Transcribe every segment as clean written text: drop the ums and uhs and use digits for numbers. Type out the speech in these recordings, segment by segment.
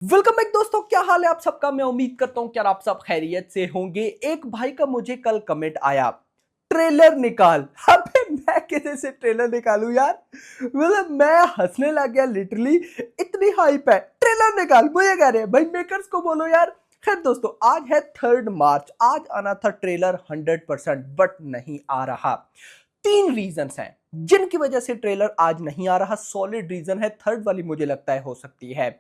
Welcome back दोस्तों, क्या हाल है आप सबका। मैं उम्मीद करता हूं कि आप सब खैरियत से होंगे। एक भाई का मुझे कल कमेंट आया, ट्रेलर निकाल। अबे मैं किधर से ट्रेलर निकालूं यार। मतलब मैं हंसने लग गया लिटरली। इतनी हाइप है, ट्रेलर निकाल। मुझे कह रहे हैं भाई मेकर्स को बोलो यार। खैर दोस्तों, आज है 3 मार्च। आज आना था ट्रेलर 100%, बट नहीं आ रहा। 3 रीजंस हैं जिनकी वजह से ट्रेलर आज नहीं आ रहा। सॉलिड रीजन है, थर्ड वाली मुझे लगता है हो सकती है।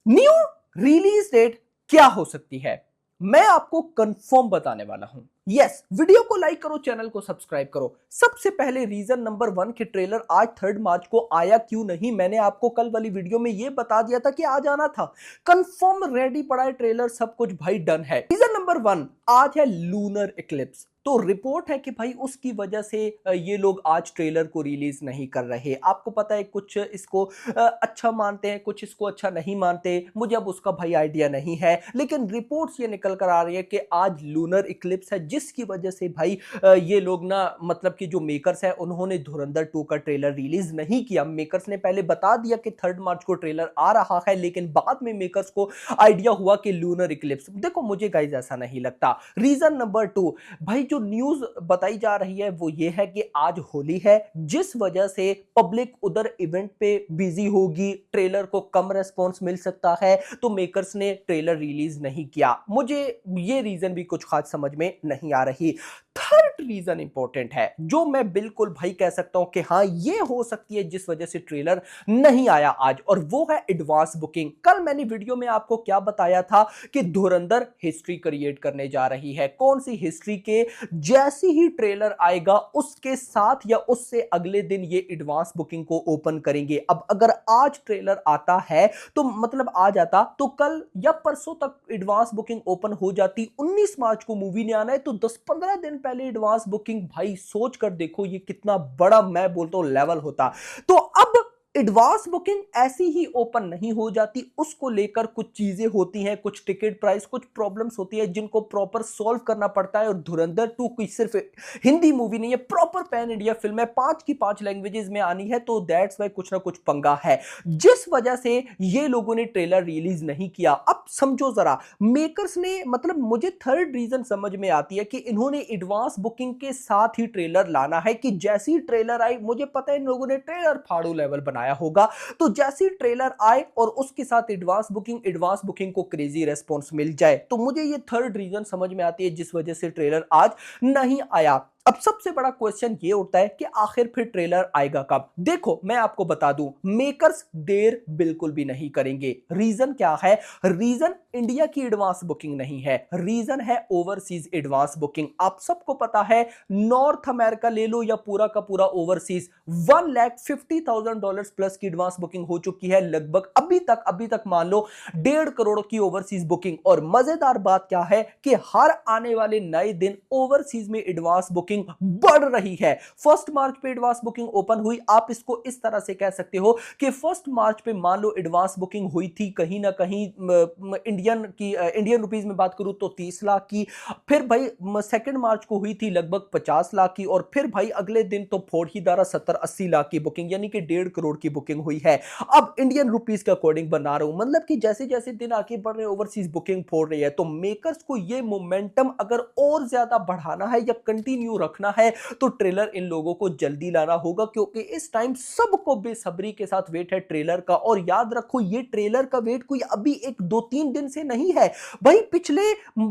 न्यू रिलीज डेट क्या हो सकती है, मैं आपको कंफर्म बताने वाला हूं। यस, वीडियो को लाइक करो, चैनल को सब्सक्राइब करो। सबसे पहले रीजन नंबर 1 के ट्रेलर आज 3 मार्च को आया क्यों नहीं, मैंने आपको कल वाली वीडियो में यह बता दिया था कि आज आना था। कंफर्म रेडी पड़ा है ट्रेलर, सब कुछ भाई डन है। रीजन नंबर 1, आज है लूनर इक्लिप्स। तो रिपोर्ट है कि भाई उसकी वजह से ये लोग आज ट्रेलर को रिलीज नहीं कर रहे। आपको पता है, कुछ इसको अच्छा मानते हैं, कुछ इसको अच्छा नहीं मानते। मुझे अब उसका भाई आइडिया नहीं है, लेकिन रिपोर्ट्स ये निकल कर आ रही है कि आज लूनर इक्लिप्स है, जिसकी वजह से भाई ये लोग ना, मतलब कि जो मेकर्स है उन्होंने धुरंधर 2 का ट्रेलर रिलीज नहीं किया। मेकर्स ने पहले बता दिया कि 3 मार्च को ट्रेलर आ रहा है, लेकिन बाद में मेकर्स को आइडिया हुआ कि लूनर इक्लिप्स। देखो मुझे गाइस ऐसा नहीं लगता। रीजन नंबर 2, भाई जो न्यूज बताई जा रही है वो ये है कि आज होली है, जिस वजह से पब्लिक उधर इवेंट पे बिजी होगी, ट्रेलर को कम रेस्पॉन्स मिल सकता है, तो मेकर्स ने ट्रेलर रिलीज नहीं किया। मुझे ये रीजन भी कुछ खास समझ में नहीं आ रही। थर्ड रीजन इंपॉर्टेंट है, जो मैं बिल्कुल भाई कह सकता हूं कि हाँ ये हो सकती है जिस वजह से ट्रेलर नहीं आया आज, और वो है एडवांस बुकिंग। कल मैंने वीडियो में आपको क्या बताया था कि धुरंधर हिस्ट्री क्रिएट करने जा रही है। कौन सी हिस्ट्री के, जैसे ही ट्रेलर आएगा उसके साथ या उससे अगले दिन ये एडवांस बुकिंग को ओपन करेंगे। अब अगर आज ट्रेलर आता है तो मतलब आ जाता तो कल या परसों तक एडवांस बुकिंग ओपन हो जाती। 19 मार्च को मूवी ने आना है, तो 10-15 दिन पहले एडवांस बुकिंग, भाई सोच कर देखो ये कितना बड़ा, मैं बोलता हूं, लेवल होता। तो अब एडवांस बुकिंग ऐसी ही ओपन नहीं हो जाती, उसको लेकर कुछ चीजें होती हैं, कुछ टिकट प्राइस, कुछ प्रॉब्लम्स होती है जिनको प्रॉपर सॉल्व करना पड़ता है। और धुरंधर 2 कोई सिर्फ हिंदी मूवी नहीं है, प्रॉपर पैन इंडिया फिल्म है, 5 की 5 लैंग्वेजेस में आनी है, तो दैट्स वाई कुछ ना कुछ पंगा है, जिस वजह से ये लोगों ने ट्रेलर रिलीज नहीं किया। अब समझो जरा, मेकर्स ने, मतलब मुझे थर्ड रीजन समझ में आती है कि इन्होंने एडवांस बुकिंग के साथ ही ट्रेलर लाना है, कि जैसी ट्रेलर आई, मुझे पता है इन लोगों ने ट्रेलर फाड़ू लेवल बनाया होगा, तो जैसे ट्रेलर आए और उसके साथ एडवांस बुकिंग को क्रेजी रेस्पॉन्स मिल जाए, तो मुझे ये थर्ड रीजन समझ में आती है जिस वजह से ट्रेलर आज नहीं आया। अब सबसे बड़ा क्वेश्चन ये उठता है कि आखिर फिर ट्रेलर आएगा कब। देखो मैं आपको बता दूं, मेकर्स देर बिल्कुल भी नहीं करेंगे। रीजन क्या है? रीजन इंडिया की एडवांस बुकिंग नहीं है, रीजन है ओवरसीज एडवांस बुकिंग। आप सबको पता है, नॉर्थ अमेरिका ले लो या पूरा का पूरा ओवरसीज, $1,50,000 प्लस की एडवांस बुकिंग हो चुकी है लगभग। अभी तक मान लो 1.5 करोड़ की ओवरसीज बुकिंग। और मजेदार बात क्या है कि हर आने वाले नए दिन ओवरसीज में एडवांस बुकिंग बढ़ रही है। 1 मार्च पे एडवांस बुकिंग ओपन हुई। आप इसको इस तरह से कह सकते हो कि 1 मार्च पे मान लो एडवांस बुकिंग हुई थी कहीं ना कहीं इंडियन रुपीस में बात करूं तो 30 लाख की। फिर भाई 2 मार्च को हुई थी लगभग 50 लाख की, और फिर भाई अगले दिन तो फोड़ ही दारा 70-80 लाख की बुकिंग, यानी कि 1.5 करोड़ की बुकिंग हुई है। अब इंडियन रुपीस के अकॉर्डिंग बना रहा हूं, मतलब कि जैसे जैसे दिन आगे बढ़ रहे ओवरसीज बुकिंग फोड़ रही है, तो मेकर्स को ये मोमेंटम अगर और ज्यादा बढ़ाना है या कंटिन्यू रखना है, तो ट्रेलर इन लोगों को जल्दी लाना होगा, क्योंकि इस टाइम सबको बेसब्री के साथ वेट है ट्रेलर का। और याद रखो, ये ट्रेलर का वेट कोई अभी 1-2-3 दिन से नहीं है भाई। पिछले,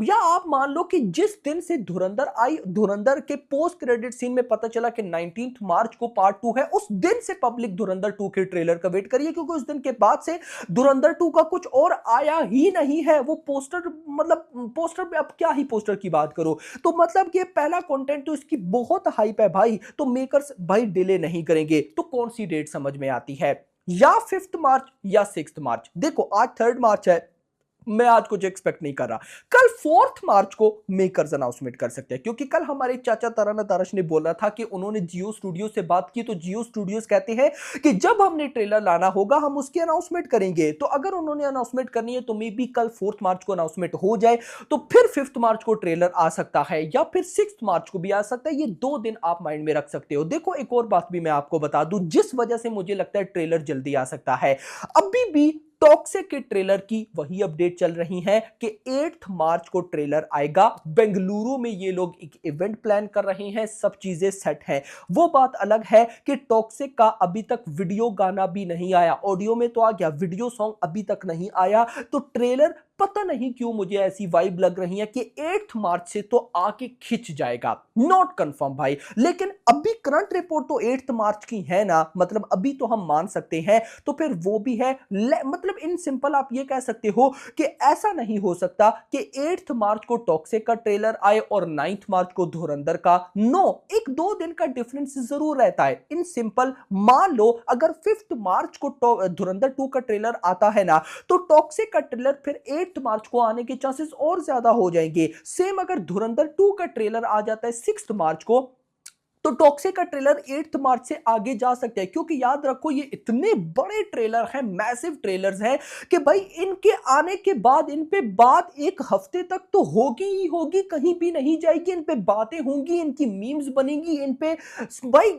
या आप मान लो कि जिस दिन से धुरंधर आई, धुरंधर के पोस्ट क्रेडिट सीन में पता चला कि 19 मार्च को पार्ट 2 है, उस दिन से पब्लिक धुरंधर 2 के ट्रेलर का वेट करिए, क्योंकि उस दिन के बाद से धुरंधर 2 का कुछ और आया ही नहीं है। वो पोस्टर, मतलब पोस्टर पे अब क्या ही पोस्टर की बात करो, तो मतलब ये पहला कंटेंट तो इसकी बहुत हाइप है भाई। तो मेकर्स भाई डिले नहीं करेंगे। तो कौन सी डेट समझ में आती है? या 5 मार्च या 6 मार्च। देखो आज 3 मार्च है, मैं आज कुछ एक्सपेक्ट नहीं कर रहा। कल 4 मार्च को मेकर्स अनाउंसमेंट कर सकते हैं, क्योंकि कल हमारे चाचा तराना तारश ने बोला था कि उन्होंने जियो स्टूडियो से बात की, तो जियो स्टूडियोज कहते हैं कि जब हमने ट्रेलर लाना होगा हम उसकी अनाउंसमेंट करेंगे। तो अगर उन्होंने अनाउंसमेंट करनी है तो मे बी कल 4 मार्च को अनाउंसमेंट हो जाए, तो फिर 5 मार्च को ट्रेलर आ सकता है, या फिर 6 मार्च को भी आ सकता है। ये 2 दिन आप माइंड में रख सकते हो। देखो एक और बात भी मैं आपको बता दूं, जिस वजह से मुझे लगता है ट्रेलर जल्दी आ सकता है। अभी भी टॉक्सिक के ट्रेलर की वही अपडेट चल रही है कि 8 मार्च को ट्रेलर आएगा। बेंगलुरु में ये लोग एक इवेंट प्लान कर रहे हैं, सब चीजें सेट है। वो बात अलग है कि टॉक्सिक का अभी तक वीडियो गाना भी नहीं आया, ऑडियो में तो आ गया, वीडियो सॉन्ग अभी तक नहीं आया। तो ट्रेलर पता नहीं क्यों मुझे ऐसी वाइब लग रही है कि 8 मार्च से तो आके खिंच जाएगा। नॉट कंफर्म भाई, लेकिन अभी करंट रिपोर्ट तो 8 मार्च की है ना, मतलब अभी तो हम मान सकते हैं। तो फिर वो भी है, मतलब इन सिंपल आप ये कह सकते हो कि ऐसा नहीं हो सकता कि 8 मार्च को टॉक्सिक का ट्रेलर आए और 9 मार्च को धुरंधर का। नो, एक 2 दिन का डिफरेंस जरूर रहता है। इन सिंपल मान लो अगर 5 मार्च को धुरंधर 2 का ट्रेलर आता है ना, तो टॉक्सिक का ट्रेलर फिर 8 मार्च को आने के चांसेस और ज्यादा हो जाएंगे। सेम अगर धुरंधर 2 का ट्रेलर आ जाता है 6 मार्च को, तो टॉक्सिक का ट्रेलर 8 मार्च से आगे जा सकता है। क्योंकि याद रखो ये इतने बड़े ट्रेलर हैं, मैसिव ट्रेलर्स हैं कि भाई इनके आने के बाद इन पे बात एक हफ्ते तक तो होगी ही होगी, कहीं भी नहीं जाएगी। इन पे बातें होंगी, इनकी मीम्स बनेंगी, इन पे भाई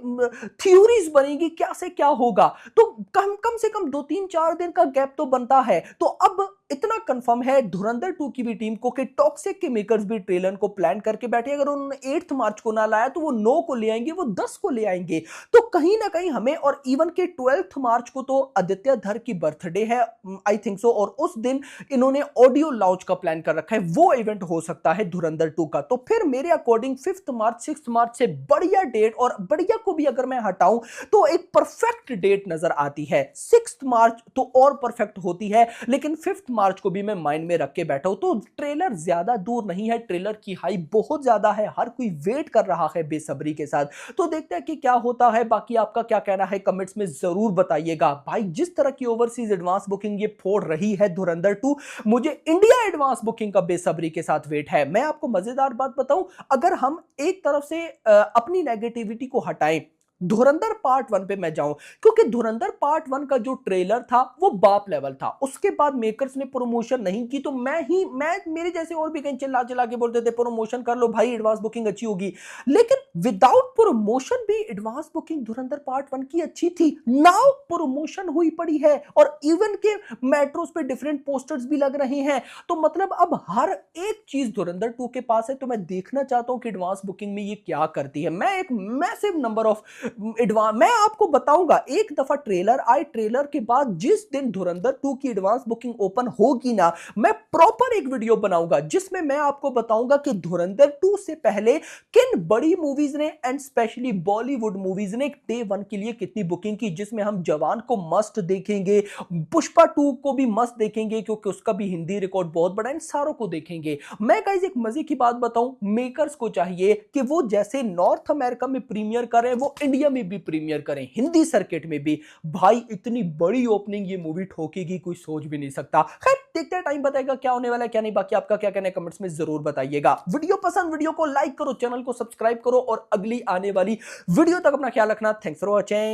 थ्योरीज बनेगी, क्या से क्या होगा। तो कम से कम 2-3-4 दिन का गैप तो बनता है। तो अब इतना कंफर्म है धुरंधर 2 की भी टीम को कि टॉक्सिक के मेकर्स भी ट्रेलर को प्लान करके बैठे। अगर उन्होंने 8 मार्च को ना लाया तो वो 9 को ले आएंगे, वो 10 को ले आएंगे। तो कहीं ना कहीं हमें, और इवन के 12 मार्च को तो आदित्य धर की बर्थडे है आई थिंक सो, और उस दिन इन्होंने ऑडियो लॉन्च का प्लान कर रखा है, वो इवेंट हो सकता है धुरंधर 2 का। तो फिर मेरे अकॉर्डिंग 5 मार्च 6 मार्च से बढ़िया डेट, और बढ़िया को भी अगर मैं हटाऊं तो एक परफेक्ट डेट नजर आती है। 6 मार्च तो और परफेक्ट होती है, लेकिन 5 मार्च को भी मैं माइंड में रख के बैठा हूं। तो ट्रेलर ज्यादा दूर नहीं है, ट्रेलर की हाइप बहुत ज्यादा है, हर कोई वेट कर रहा है बेसब्री के साथ। तो देखते हैं कि क्या होता है। बाकी आपका क्या कहना है कमेंट्स में जरूर बताइएगा। भाई जिस तरह की ओवरसीज एडवांस बुकिंग ये फोड़ रही है धुरंधर 2, मुझे इंडिया एडवांस बुकिंग का बेसब्री के साथ वेट है। मैं आपको मजेदार बात बताऊं, अगर हम एक तरफ से अपनी नेगेटिविटी को हटाएं, धुरंधर पार्ट 1 पे मैं जाऊं, क्योंकि धुरंधर पार्ट 1 का जो ट्रेलर था वो बाप लेवल था। उसके बाद मेकर्स ने प्रमोशन नहीं की, तो मैं मेरे जैसे और भी कहीं चिल्ला चिल्ला के बोलते थे प्रमोशन कर लो भाई, एडवांस बुकिंग अच्छी होगी। लेकिन विदाउट प्रमोशन भी एडवांस बुकिंग धुरंधर पार्ट 1 की अच्छी थी। नाउ प्रमोशन हुई पड़ी है, और इवन के मेट्रोस पे डिफरेंट पोस्टर्स भी लग रहे हैं। तो मतलब अब हर एक चीज धुरंधर 2 के पास है। तो मैं देखना चाहता हूं कि एडवांस बुकिंग में ये क्या करती है। मैं एक मैसिव नंबर ऑफ एडवांस, मैं आपको बताऊंगा एक दफा ट्रेलर आए, ट्रेलर के बाद जिस दिन धुरंधर 2 की एडवांस बुकिंग ओपन होगी ना, मैं प्रॉपर एक वीडियो बनाऊंगा जिसमें मैं आपको बताऊंगा कि धुरंधर 2 से पहले किन बड़ी मूवीज ने एंड स्पेशली बॉलीवुड मूवीज ने डे 1 के लिए कितनी बुकिंग की, जिसमें हम जवान को मस्ट देखेंगे, पुष्पा 2 को भी मस्त देखेंगे क्योंकि उसका भी हिंदी रिकॉर्ड बहुत बड़ा है, इन सारों को देखेंगे। मैं गाइस एक मजे की बात बताऊं, मेकर्स को चाहिए कि वो जैसे नॉर्थ अमेरिका में प्रीमियर करें, वो इंडिया में भी प्रीमियर करें, हिंदी सर्किट में भी। भाई इतनी बड़ी ओपनिंग ये मूवी ठोकेगी कोई सोच भी नहीं सकता। खैर देखते हैं, टाइम बताएगा क्या होने वाला है क्या नहीं। बाकी आपका क्या कहना है कमेंट्स में जरूर बताइएगा। वीडियो पसंद, वीडियो को लाइक करो, चैनल को सब्सक्राइब करो, और अगली आने वाली वीडियो तक अपना ख्याल रखना। Thanks for watching.